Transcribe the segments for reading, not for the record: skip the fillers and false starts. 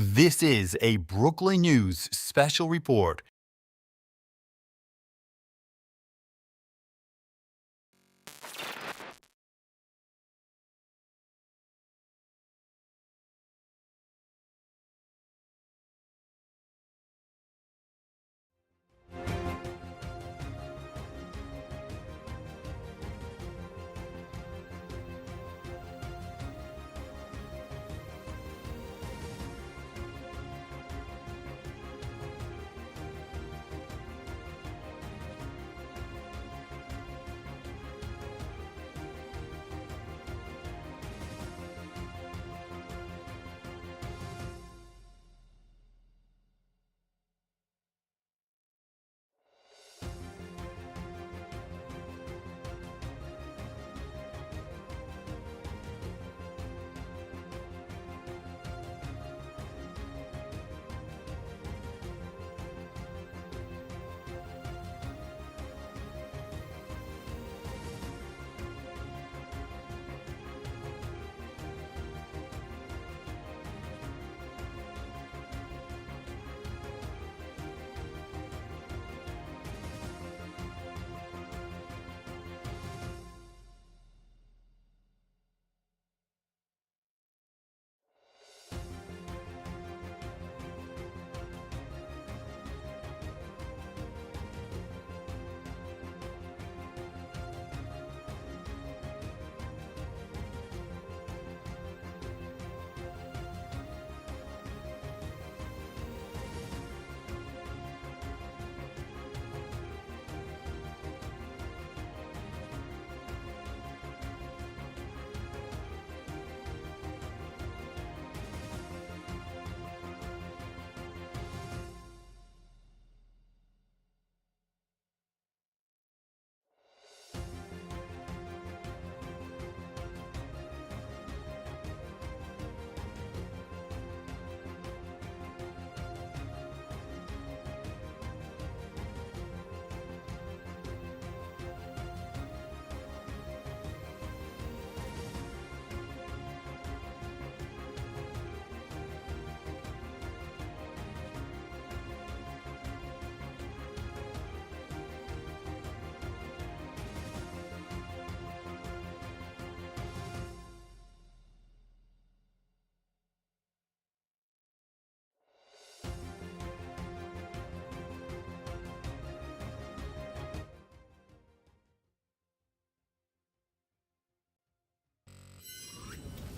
This is a Brooklyn News special report.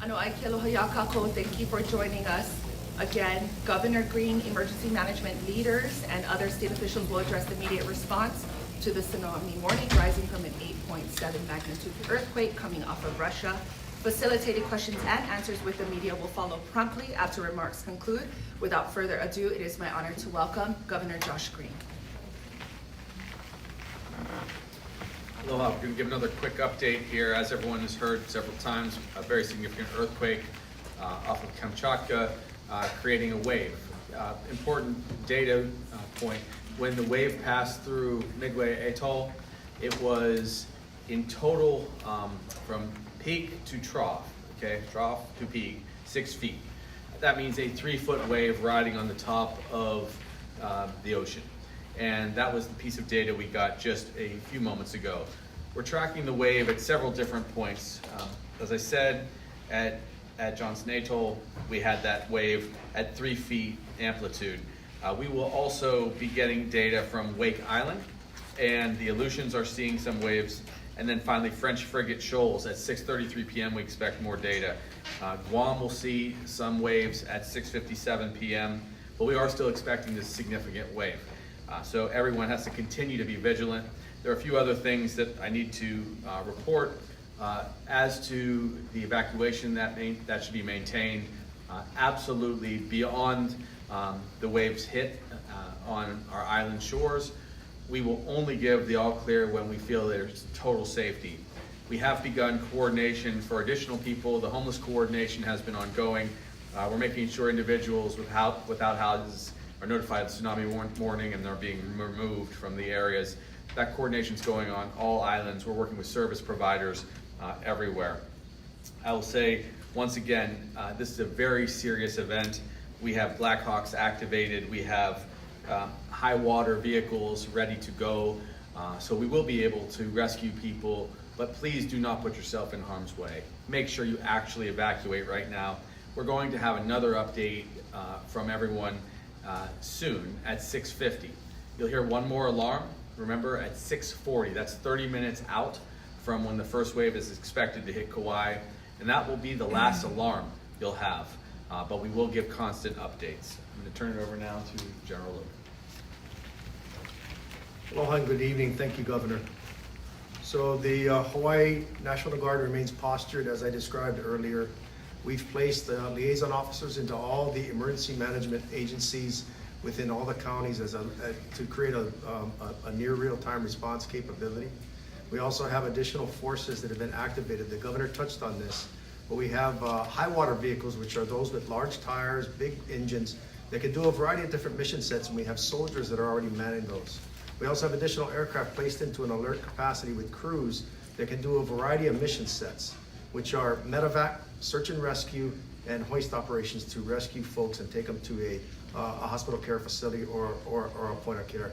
Ano ay Kelohayakako, thank you for joining us. Again, Governor Green, emergency management leaders, and other state officials will address the immediate response to the tsunami warning rising from an 8.7 magnitude earthquake coming off of Russia. Facilitated questions and answers with the media will follow promptly after remarks conclude. Without further ado, it is my honor to welcome Governor Josh Green. Aloha, we're going to give another quick update here. As everyone has heard several times, a very significant earthquake off of Kamchatka, creating a wave. Important data point, when the wave passed through Midway Atoll, it was in total from peak to trough, okay, trough to peak, 6 feet. That means a 3-foot wave riding on the top of the ocean. And that was the piece of data we got just a few moments ago. We're tracking the wave at several different points. As I said, at Johnson Atoll, we had that wave at 3 feet amplitude. We will also be getting data from Wake Island, and the Aleutians are seeing some waves. And then finally, French Frigate Shoals at 6:33 p.m. we expect more data. Guam will see some waves at 6:57 p.m., but we are still expecting this significant wave. So everyone has to continue to be vigilant. There are a few other things that I need to report. As to the evacuation that should be maintained, absolutely beyond the waves hit on our island shores. We will only give the all clear when we feel there's total safety. We have begun coordination for additional people. The homeless coordination has been ongoing. We're making sure individuals without houses are notified of the tsunami warning and they're being removed from the areas. That coordination is going on all islands. We're working with service providers everywhere. I will say once again, this is a very serious event. We have Blackhawks activated. We have high water vehicles ready to go. So we will be able to rescue people, but please do not put yourself in harm's way. Make sure you actually evacuate right now. We're going to have another update from everyone soon at 6:50. You'll hear one more alarm, remember, at 6:40. That's 30 minutes out from when the first wave is expected to hit Kauai, and that will be the last alarm you'll have. But we will give constant updates. I'm going to turn it over now to General Luke. Aloha and good evening. Thank you, Governor. So the Hawaii National Guard remains postured as I described earlier. We've placed liaison officers into all the emergency management agencies within all the counties to create a near real-time response capability. We also have additional forces that have been activated. The Governor touched on this, but we have high water vehicles, which are those with large tires, big engines, that can do a variety of different mission sets, and we have soldiers that are already manning those. We also have additional aircraft placed into an alert capacity with crews that can do a variety of mission sets, which are medevac, search and rescue, and hoist operations to rescue folks and take them to a hospital care facility or a point of care.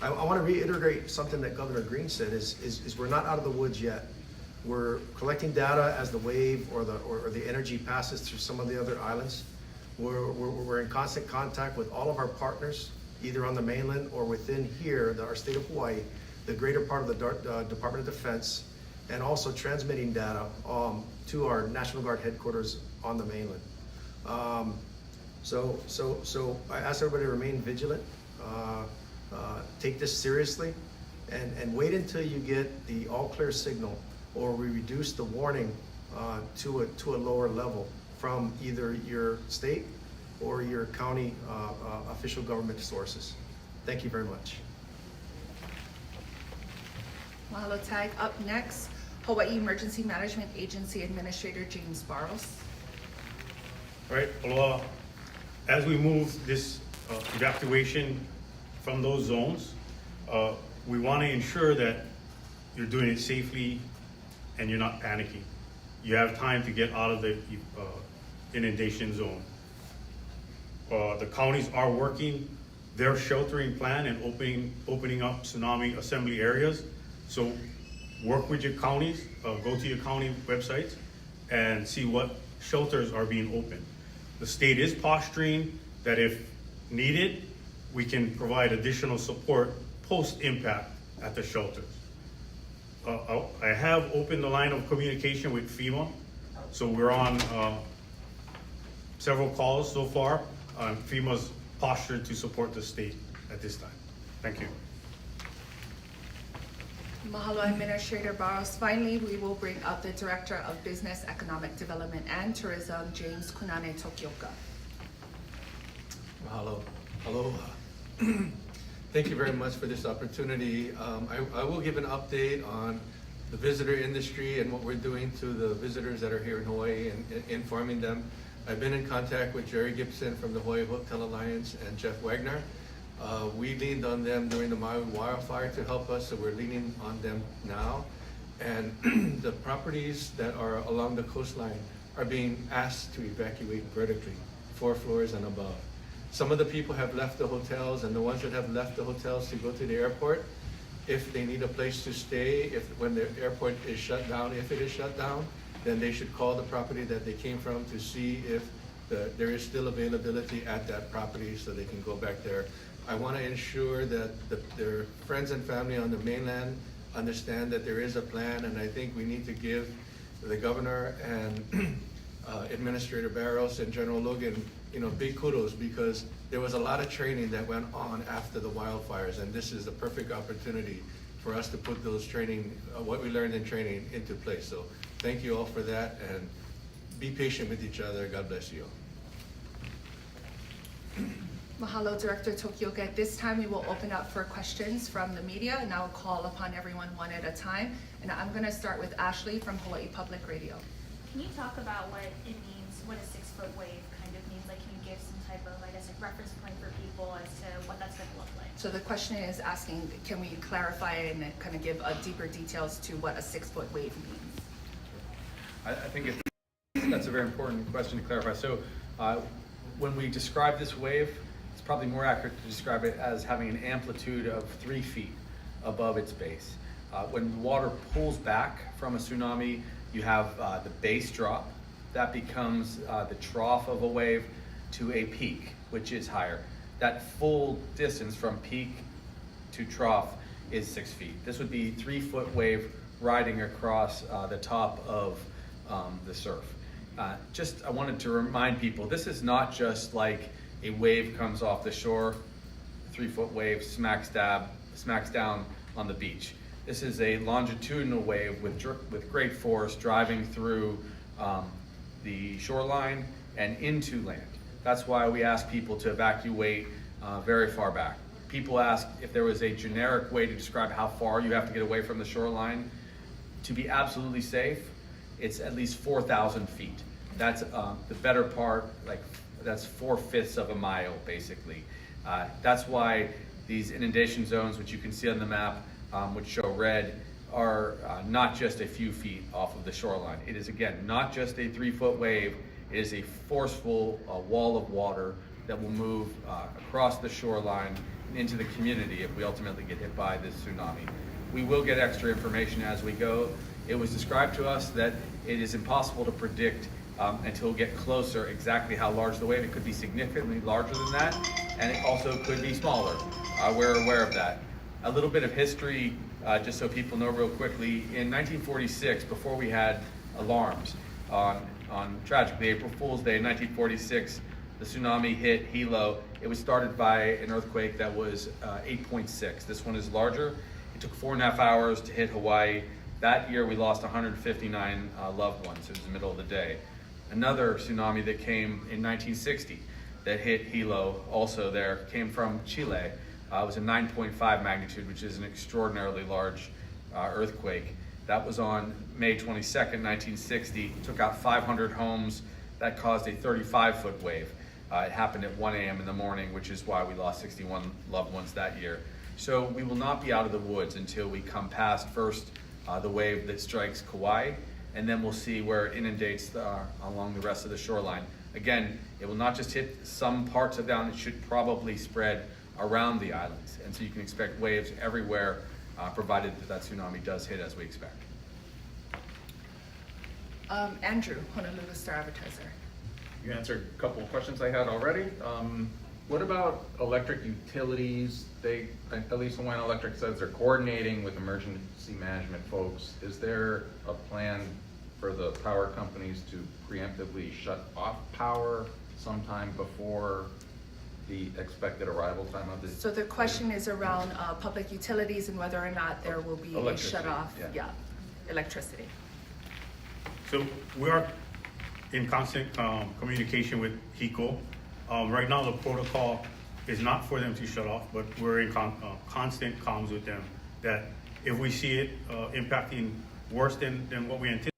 I want to reiterate something that Governor Green said is we're not out of the woods yet. We're collecting data as the wave or the energy passes through some of the other islands. We're in constant contact with all of our partners, either on the mainland or within here, our state of Hawaii, the greater part of the Department of Defense, and also transmitting data to our National Guard headquarters on the mainland. So I ask everybody to remain vigilant, take this seriously, and wait until you get the all clear signal, or we reduce the warning to a lower level from either your state or your county official government sources. Thank you very much. Mahalo Tag. Up next, Hawaii Emergency Management Agency Administrator James Barros. All right, aloha. As we move this evacuation from those zones, we want to ensure that you're doing it safely and you're not panicking. You have time to get out of the inundation zone. The counties are working their sheltering plan and opening up tsunami assembly areas. So work with your counties, go to your county websites and see what shelters are being opened. The state is posturing that if needed, we can provide additional support post-impact at the shelters. I have opened the line of communication with FEMA, so we're on several calls so far. FEMA's postured to support the state at this time. Thank you. Mahalo, Administrator Barros. Finally, we will bring up the Director of Business, Economic Development and Tourism, James Kunane Tokioka. Mahalo. Aloha. Thank you very much for this opportunity. I will give an update on the visitor industry and what we're doing to the visitors that are here in Hawaii and informing them. I've been in contact with Jerry Gibson from the Hawaii Hotel Alliance and Jeff Wagner. We leaned on them during the Maui wildfire to help us, so we're leaning on them now. And the properties that are along the coastline are being asked to evacuate vertically, 4 floors and above. Some of the people have left the hotels, and the ones that have left the hotels to go to the airport, if they need a place to stay, when the airport is shut down, if it is shut down, then they should call the property that they came from to see if there is still availability at that property so they can go back there. I want to ensure that their friends and family on the mainland understand that there is a plan, and I think we need to give the governor and Administrator Barros and General Logan, big kudos, because there was a lot of training that went on after the wildfires, and this is a perfect opportunity for us to put those training, what we learned in training, into place. So thank you all for that, and be patient with each other. God bless you. Mahalo, Director Tokioka. At this time, we will open up for questions from the media, and I'll call upon everyone one at a time. And I'm going to start with Ashley from Hawaii Public Radio. Can you talk about what it means, what a 6-foot wave kind of means? Like, can you give some type of, reference point for people as to what that's going to look like? So the question is asking, can we clarify and kind of give deeper details to what a 6-foot wave means? I think that's a very important question to clarify. So when we describe this wave, it's probably more accurate to describe it as having an amplitude of 3 feet above its base. When water pulls back from a tsunami, you have the base drop. That becomes the trough of a wave to a peak, which is higher. That full distance from peak to trough is 6 feet. This would be 3-foot wave riding across the top of the surf. I wanted to remind people, this is not just like a wave comes off the shore, 3-foot wave smacks down on the beach. This is a longitudinal wave with great force driving through the shoreline and into land. That's why we ask people to evacuate very far back. People ask if there was a generic way to describe how far you have to get away from the shoreline. To be absolutely safe, it's at least 4,000 feet. That's the better part, that's 4/5 of a mile, basically. That's why these inundation zones, which you can see on the map, which show red, are not just a few feet off of the shoreline. It is, again, not just a 3-foot wave. It is a forceful wall of water that will move across the shoreline and into the community if we ultimately get hit by this tsunami. We will get extra information as we go. It was described to us that it is impossible to predict until we get closer exactly how large the wave. It could be significantly larger than that, and it also could be smaller. We're aware of that. A little bit of history, just so people know real quickly. In 1946, before we had alarms, on tragically April Fool's Day in 1946, the tsunami hit Hilo. It was started by an earthquake that was 8.6. This one is larger. It took 4.5 hours to hit Hawaii. That year we lost 159 loved ones. It was the middle of the day. Another tsunami that came in 1960 that hit Hilo, also there, came from Chile. It was a 9.5 magnitude, which is an extraordinarily large earthquake. That was on May 22nd, 1960. Took out 500 homes. That caused a 35-foot wave. It happened at 1 a.m. in the morning, which is why we lost 61 loved ones that year. So we will not be out of the woods until we come past first the wave that strikes Kauai, and then we'll see where it inundates along the rest of the shoreline. Again, it will not just hit some parts of the island, it should probably spread around the islands. And so you can expect waves everywhere, provided that tsunami does hit as we expect. Andrew, Honolulu Star Advertiser. You answered a couple of questions I had already. What about electric utilities? At least Hawaiian Electric says they're coordinating with emergency management folks. Is there a plan for the power companies to preemptively shut off power sometime before the expected arrival time of the? So the question is around public utilities and whether or not there will be a Electricity, shut-off, yeah. electricity. So we are in constant communication with HECO. Right now, the protocol is not for them to shut off, but we're in constant comms with them that if we see it impacting worse than what we anticipate,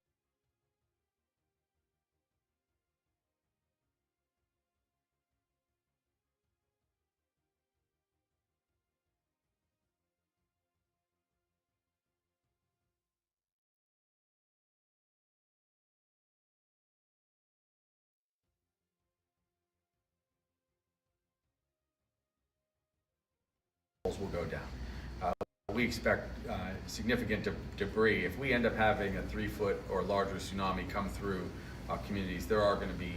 Will go down. We expect significant debris. If we end up having a 3-foot or larger tsunami come through communities, there are going to be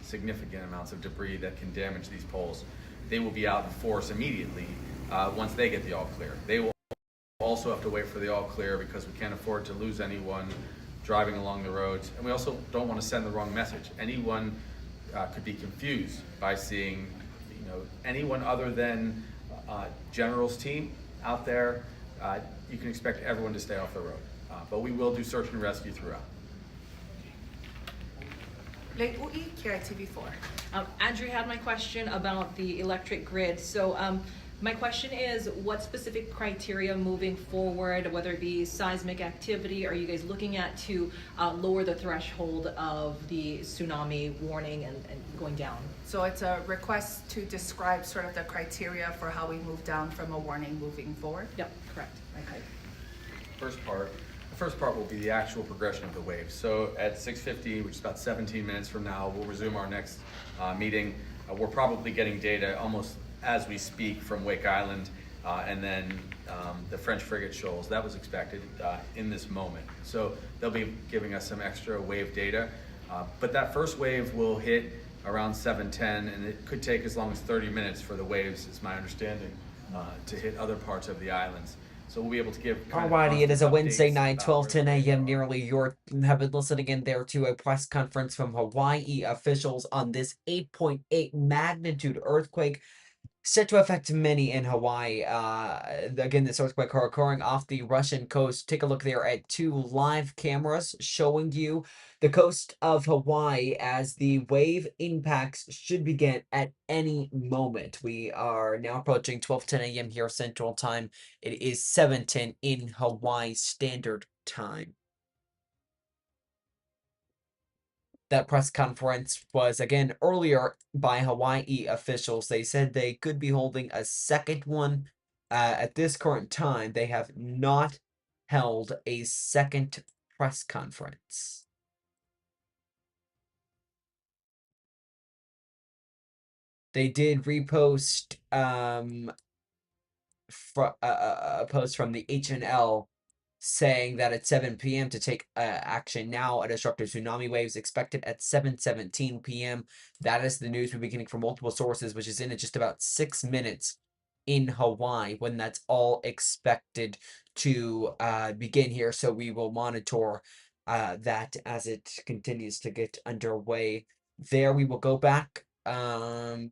significant amounts of debris that can damage these poles. They will be out in force immediately once they get the all clear. They will also have to wait for the all clear because we can't afford to lose anyone driving along the roads. And we also don't want to send the wrong message. Anyone could be confused by seeing, anyone other than General's team out there. You can expect everyone to stay off the road, but we will do search and rescue throughout. Lake Ui, KITV4. Andrew had my question about the electric grid. So my question is, what specific criteria moving forward, whether it be seismic activity, are you guys looking at to lower the threshold of the tsunami warning and going down? So it's a request to describe sort of the criteria for how we move down from a warning moving forward? Yep, correct. Okay. The first part will be the actual progression of the wave. So at 6:50, which is about 17 minutes from now, we'll resume our next meeting. We're probably getting data almost as we speak from Wake Island, and then the French frigate shoals. That was expected in this moment. So they'll be giving us some extra wave data. But that first wave will hit around 7:10, and it could take as long as 30 minutes for the waves, is my understanding, to hit other parts of the islands. So we'll be able to give kind of Alrighty, it is a constant Wednesday updates night, about 12 where the 10 waves a.m. are. nearly. You have been listening in there to a press conference from Hawaii officials on this 8.8 magnitude earthquake set to affect many in Hawaii. Again, this earthquake occurring off the Russian coast. Take a look there at two live cameras showing you the coast of Hawaii as the wave impacts should begin at any moment. We are now approaching 12:10 a.m. here Central Time. It is 7:10 in Hawaii Standard Time. That press conference was again earlier by Hawaii officials. They said they could be holding a second one. At this current time, they have not held a second press conference. They did repost a post from the HNL saying that at 7 p.m. to take action now. A disruptive tsunami waves expected at 7:17 p.m. That is the news we've been getting from multiple sources, which is in at just about 6 minutes in Hawaii when that's all expected to begin here. So we will monitor that as it continues to get underway. There we will go back to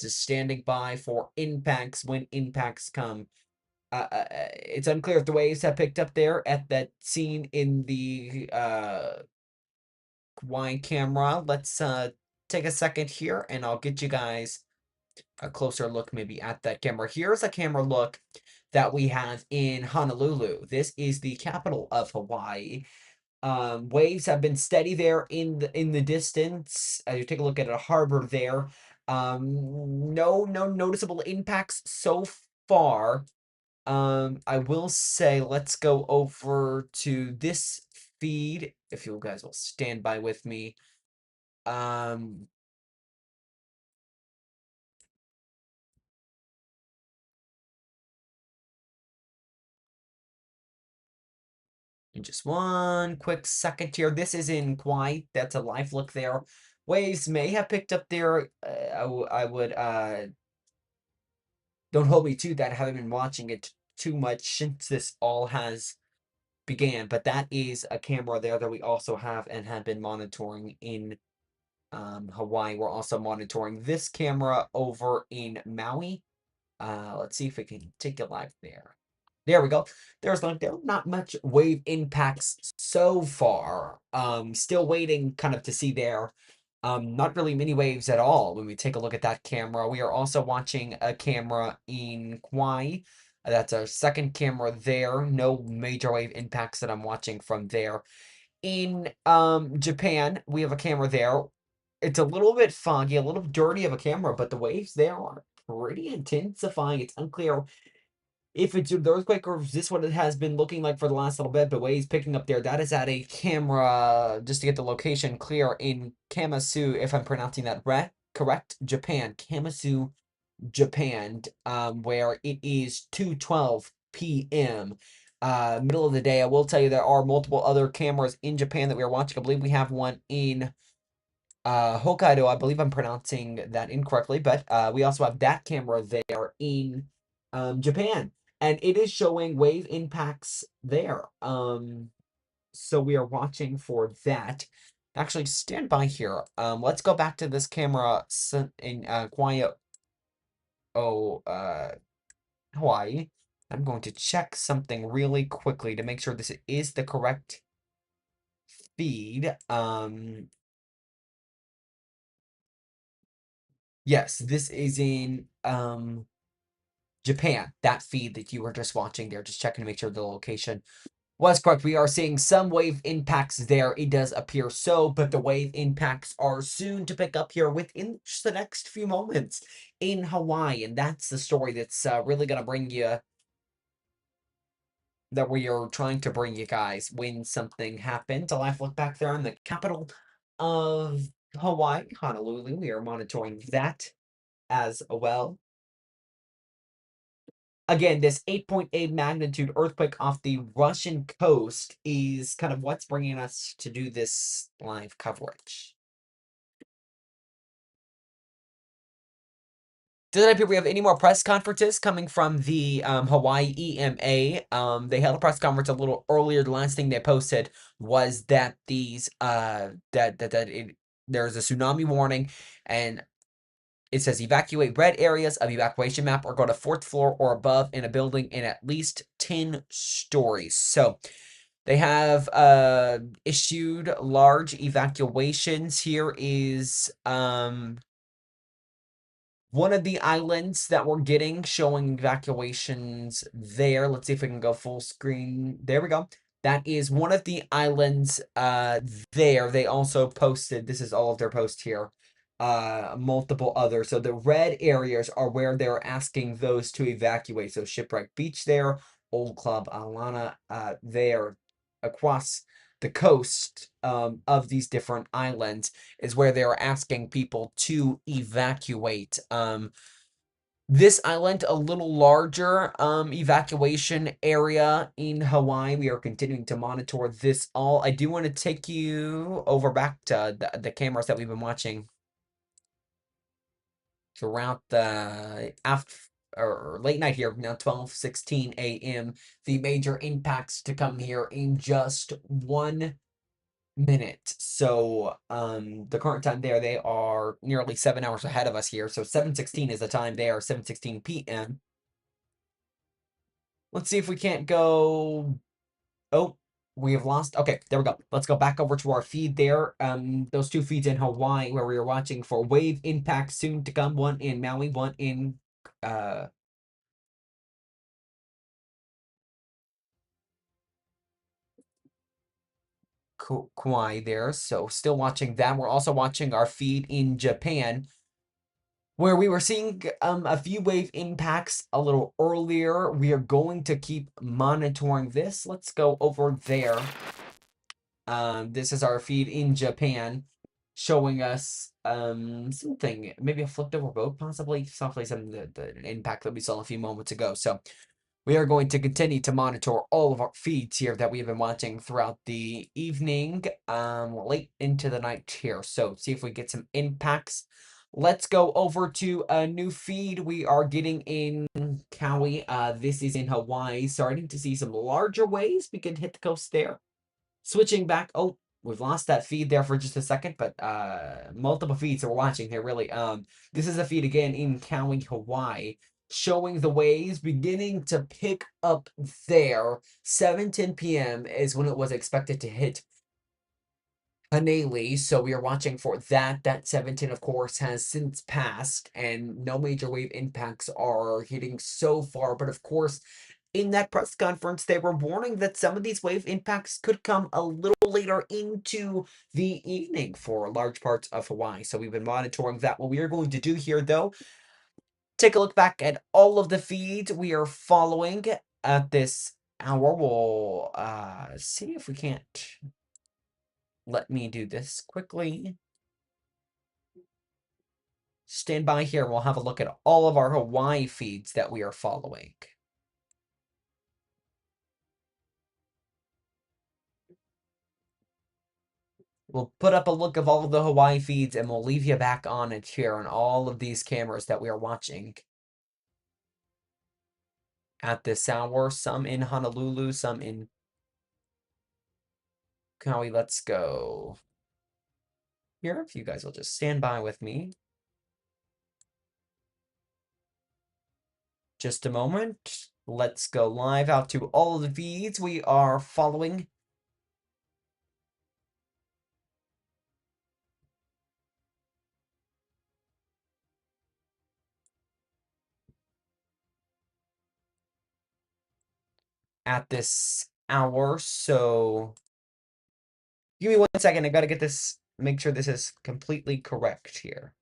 standing by for impacts when impacts come. It's unclear if the waves have picked up there at that scene in the wine camera. Let's take a second here and I'll get you guys a closer look maybe at that camera. Here's a camera look that we have in Honolulu. This is the capital of Hawaii. Waves have been steady there in the distance. As you take a look at a harbor there, no noticeable impacts so far. I will say, let's go over to this feed, if you guys will stand by with me. Um, in just one quick second here. This is in Kauai. That's a live look there. Waves may have picked up there. I would don't hold me to that. I haven't been watching it too much since this all has began, but that is a camera there that we also have and have been monitoring in Hawaii. We're also monitoring this camera over in Maui. Let's see if we can take it live there. There we go. There's like there not much wave impacts so far. Still waiting kind of to see there. Not really many waves at all when we take a look at that camera. We are also watching a camera in Kauai. That's our second camera there. No major wave impacts that I'm watching from there. In Japan, we have a camera there. It's a little bit foggy, a little dirty of a camera, but the waves there are pretty intensifying. It's unclear if it's the earthquake or if this what it has been looking like for the last little bit, but waves picking up there. That is at a camera, just to get the location clear, in Kamasu, if I'm pronouncing that correct, Japan. Kamasu, Japan, where it is 2:12 p.m. Middle of the day. I will tell you there are multiple other cameras in Japan that we are watching. I believe we have one in Hokkaido. I believe I'm pronouncing that incorrectly, but we also have that camera there in Japan, and it is showing wave impacts there. So we are watching for that. Actually, stand by here. Let's go back to this camera in Kauai, Hawaii. I'm going to check something really quickly to make sure this is the correct feed. Yes, this is in Japan. That feed that you were just watching there, just checking to make sure the location was correct. We are seeing some wave impacts there. It does appear so, but the wave impacts are soon to pick up here within just the next few moments in Hawaii, and that's the story that's really going to bring you that we are trying to bring you guys when something happens. A live look back there in the capital of Hawaii, Honolulu. We are monitoring that as well. Again, this 8.8 magnitude earthquake off the Russian coast is kind of what's bringing us to do this live coverage. Does it appear we have any more press conferences coming from the Hawaii EMA? They held a press conference a little earlier. The last thing they posted was that these there's a tsunami warning, and it says evacuate red areas of evacuation map or go to fourth floor or above in a building in at least 10 stories. So they have issued large evacuations. Here is one of the islands that we're getting showing evacuations there. Let's see if we can go full screen. There we go. That is one of the islands there. They also posted, this is all of their posts here, multiple others. So the red areas are where they're asking those to evacuate. So Shipwreck Beach there, Old Club Alana there, across the coast of these different islands is where they are asking people to evacuate. This island, a little larger evacuation area in Hawaii. We are continuing to monitor this all. I do want to take you over back to the cameras that we've been watching throughout the after or late night here, now 12:16 a.m. The major impacts to come here in just 1 minute. So the current time there, they are nearly 7 hours ahead of us here. So 7:16 is the time there, 7:16 p.m. Let's see if we can't go. Oh, we have lost. Okay, there we go. Let's go back over to our feed there. Those two feeds in Hawaii where we are watching for wave impact soon to come. One in Maui, one in Kauai there. So still watching that. We're also watching our feed in Japan, where we were seeing a few wave impacts a little earlier. We are going to keep monitoring this. Let's go over there. This is our feed in Japan, showing us something, maybe a flipped over boat, possibly someplace in the impact that we saw a few moments ago. So we are going to continue to monitor all of our feeds here that we have been watching throughout the evening, late into the night here. So see if we get some impacts. Let's go over to a new feed we are getting in Kauai. This is in Hawaii. Starting to see some larger waves begin to hit the coast there. Switching back. Oh, we've lost that feed there for just a second, but multiple feeds that we're watching here, really. This is a feed again in Kauai, Hawaii, showing the waves beginning to pick up there. 7:10 p.m. is when it was expected to hit Hanalei, so we are watching for that. That 17, of course, has since passed, and no major wave impacts are hitting so far. But of course, in that press conference, they were warning that some of these wave impacts could come a little later into the evening for large parts of Hawaii. So we've been monitoring that. What we are going to do here, though, take a look back at all of the feeds we are following at this hour. We'll see if we can't. Let me do this quickly. Stand by here. We'll have a look at all of our Hawaii feeds that we are following. We'll put up a look of all of the Hawaii feeds and we'll leave you back on it here on all of these cameras that we are watching at this hour. Some in Honolulu, some in Kauai. Let's go here. If you guys will just stand by with me. Just a moment. Let's go live out to all of the feeds we are following. At this hour. So give me 1 second. I gotta get this, make sure this is completely correct here.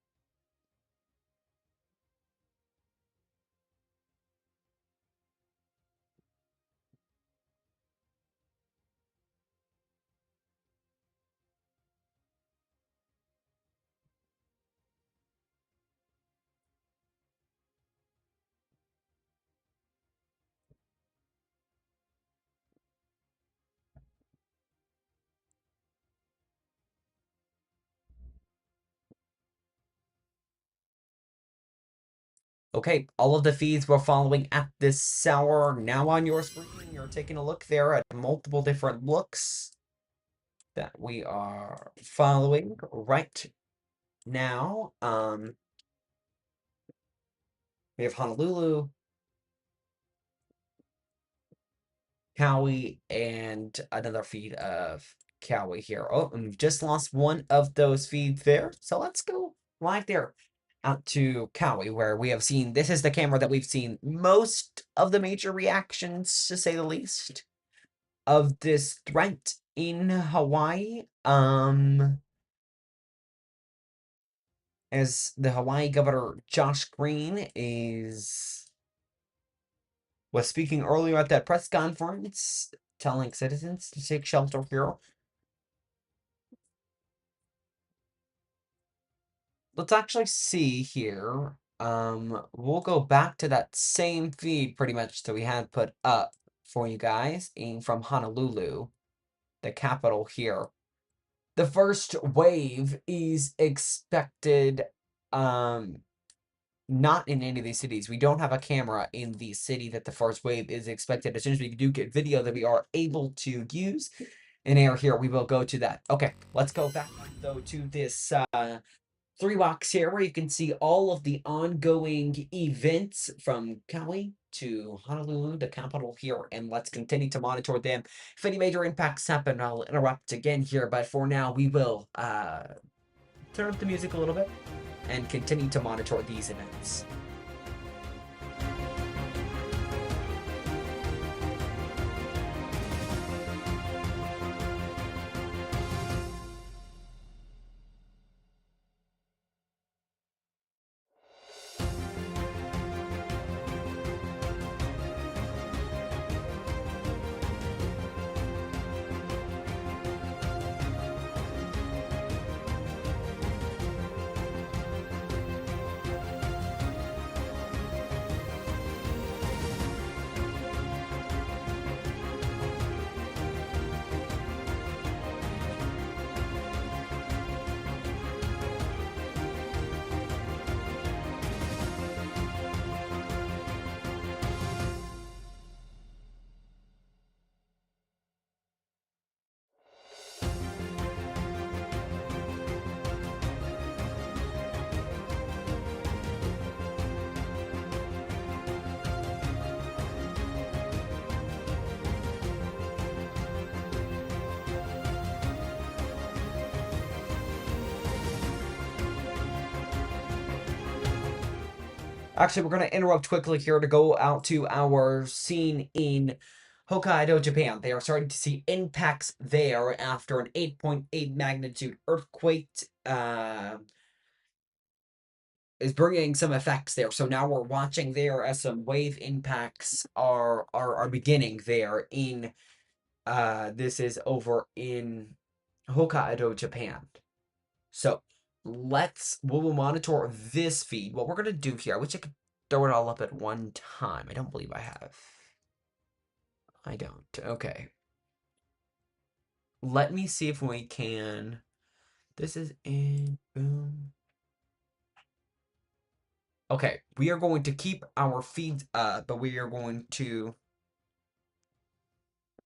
Okay, all of the feeds we're following at this hour are now on your screen. You're taking a look there at multiple different looks that we are following right now. We have Honolulu, Kauai, and another feed of Kauai here. Oh, and we've just lost one of those feeds there. So let's go right there out to Kauai, where we have seen, this is the camera that we've seen most of the major reactions, to say the least, of this threat in Hawaii. As the Hawaii Governor Josh Green was speaking earlier at that press conference, telling citizens to take shelter here. Let's actually see here. We'll go back to that same feed pretty much that we had put up for you guys from Honolulu, the capital here. The first wave is expected, not in any of these cities. We don't have a camera in the city that the first wave is expected. As soon as we do get video that we are able to use and air here, we will go to that. Okay, let's go back though to this 3-box here where you can see all of the ongoing events from Kauai to Honolulu, the capital here, and let's continue to monitor them. If any major impacts happen, I'll interrupt again here, but for now we will turn up the music a little bit and continue to monitor these events. Actually, we're going to interrupt quickly here to go out to our scene in Hokkaido, Japan. They are starting to see impacts there after an 8.8 magnitude earthquake is bringing some effects there. So now we're watching there as some wave impacts are beginning there in this is over in Hokkaido, Japan. So we will monitor this feed. What we're gonna do here, I wish I could throw it all up at one time. I don't believe I have. I don't. Okay. Let me see if we can. This is in boom. Okay, we are going to keep our feeds up, but we are going to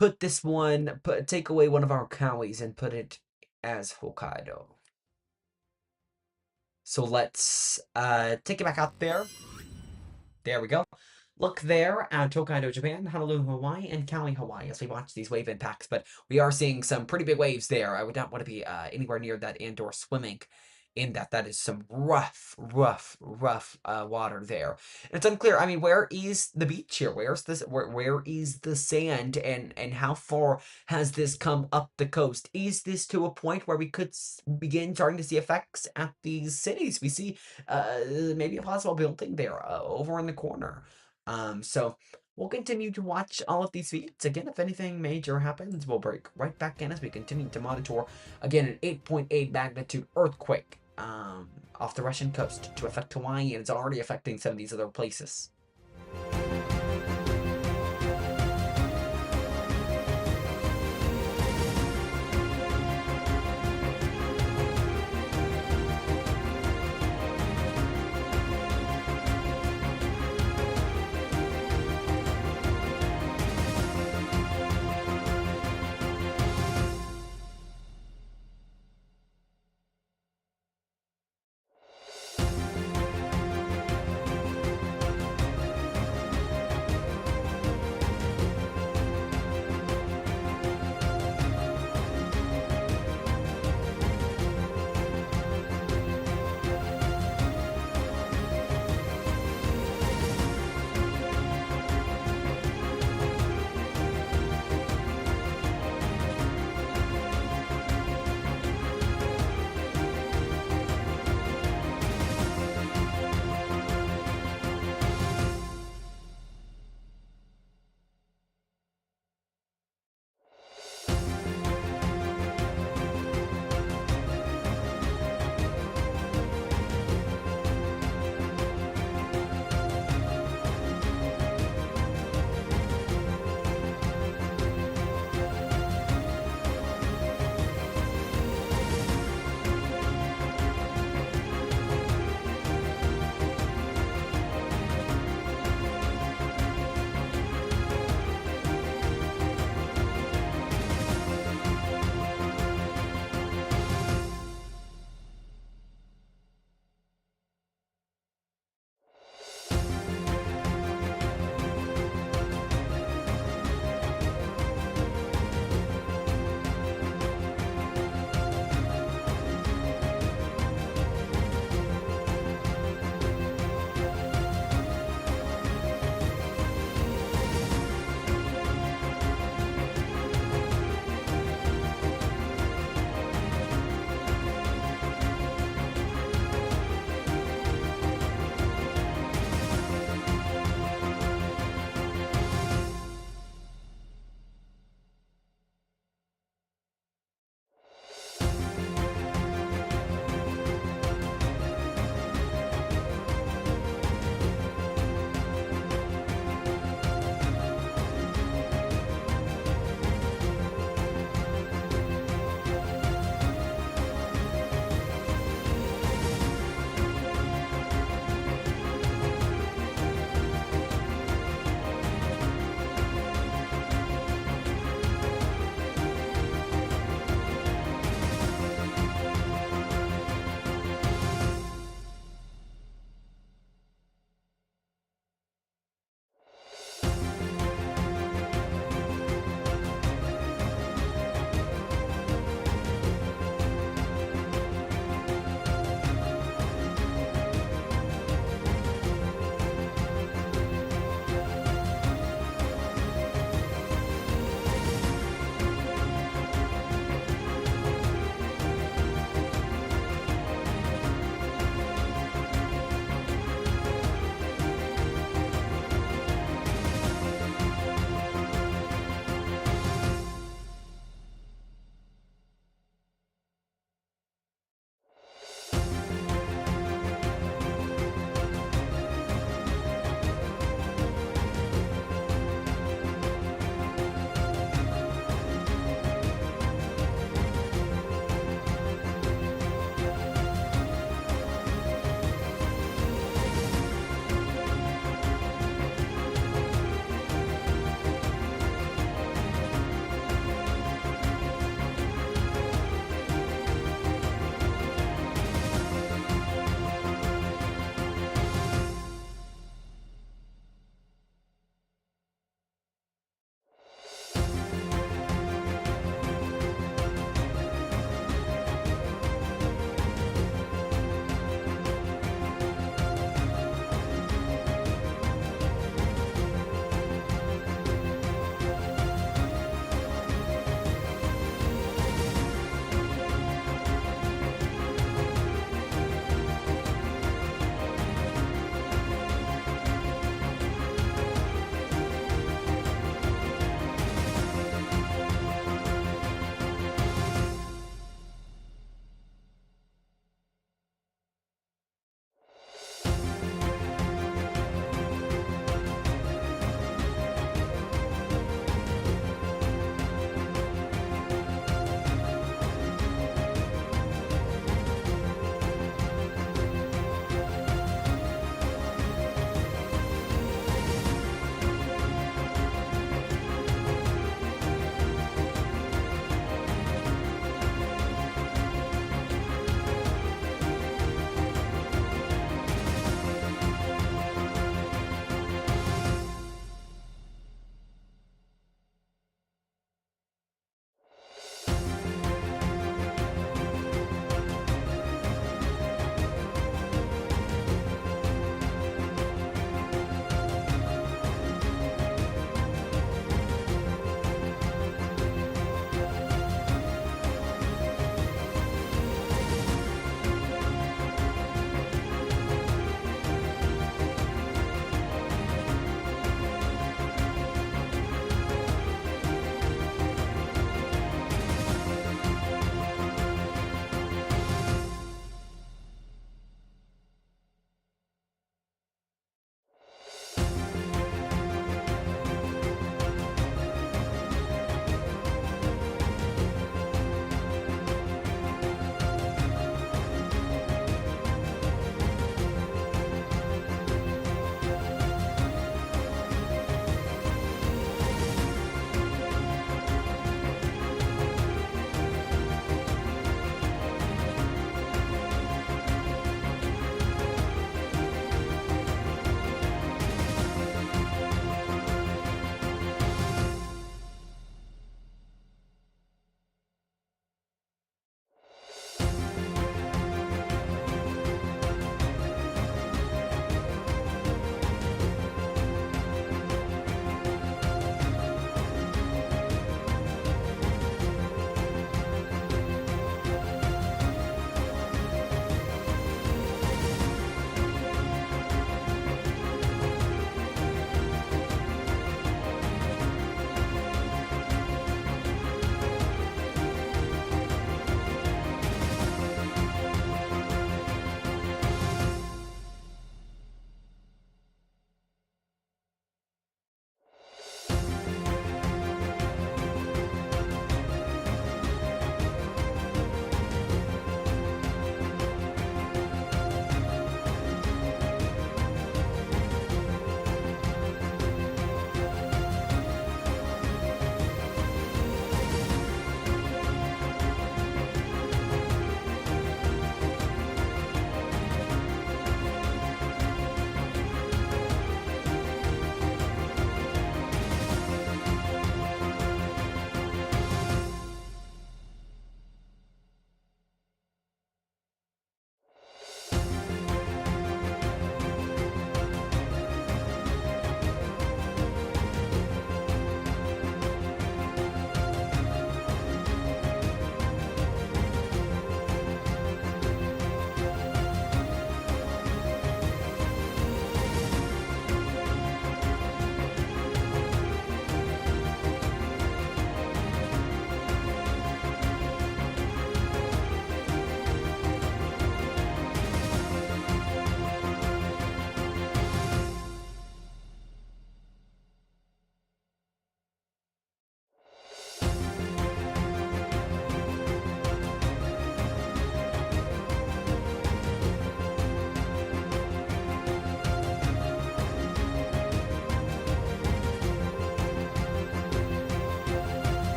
put this one, take away one of our Kauais and put it as Hokkaido. So let's take it back out there. There we go. Look there at Hokkaido, Japan, Honolulu, Hawaii, and Kauai, Hawaii as we watch these wave impacts. But we are seeing some pretty big waves there. I would not want to be anywhere near that and/or swimming in that. That is some rough water there. And it's unclear. I mean, where is the beach here? Where is the sand? And how far has this come up the coast? Is this to a point where we could begin starting to see effects at these cities? We see maybe a possible building there over in the corner. So we'll continue to watch all of these feeds. Again, if anything major happens, we'll break right back in as we continue to monitor, again, an 8.8 magnitude earthquake off the Russian coast to affect Hawaii, and it's already affecting some of these other places.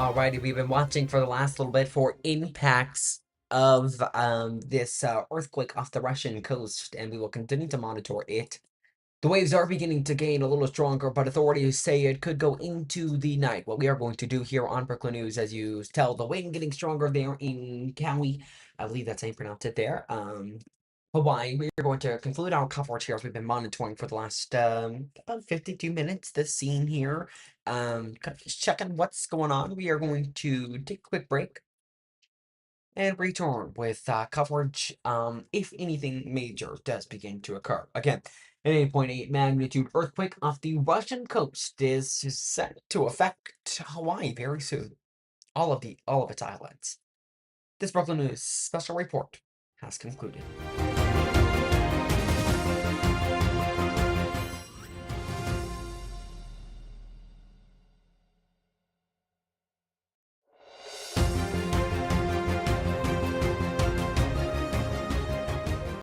Alrighty, we've been watching for the last little bit for impacts of this earthquake off the Russian coast, and we will continue to monitor it. The waves are beginning to gain a little stronger, but authorities say it could go into the night. What we are going to do here on Brooklyn News, as you tell, the wind getting stronger there in Kauai. I believe that's how you pronounce it there. Hawaii. We are going to conclude our coverage here as we've been monitoring for the last about 52 minutes. This scene here, kind of just checking what's going on. We are going to take a quick break and return with coverage if anything major does begin to occur. Again, an 8.8 magnitude earthquake off the Russian coast is set to affect Hawaii very soon. All of its islands. This Brooklyn News special report has concluded.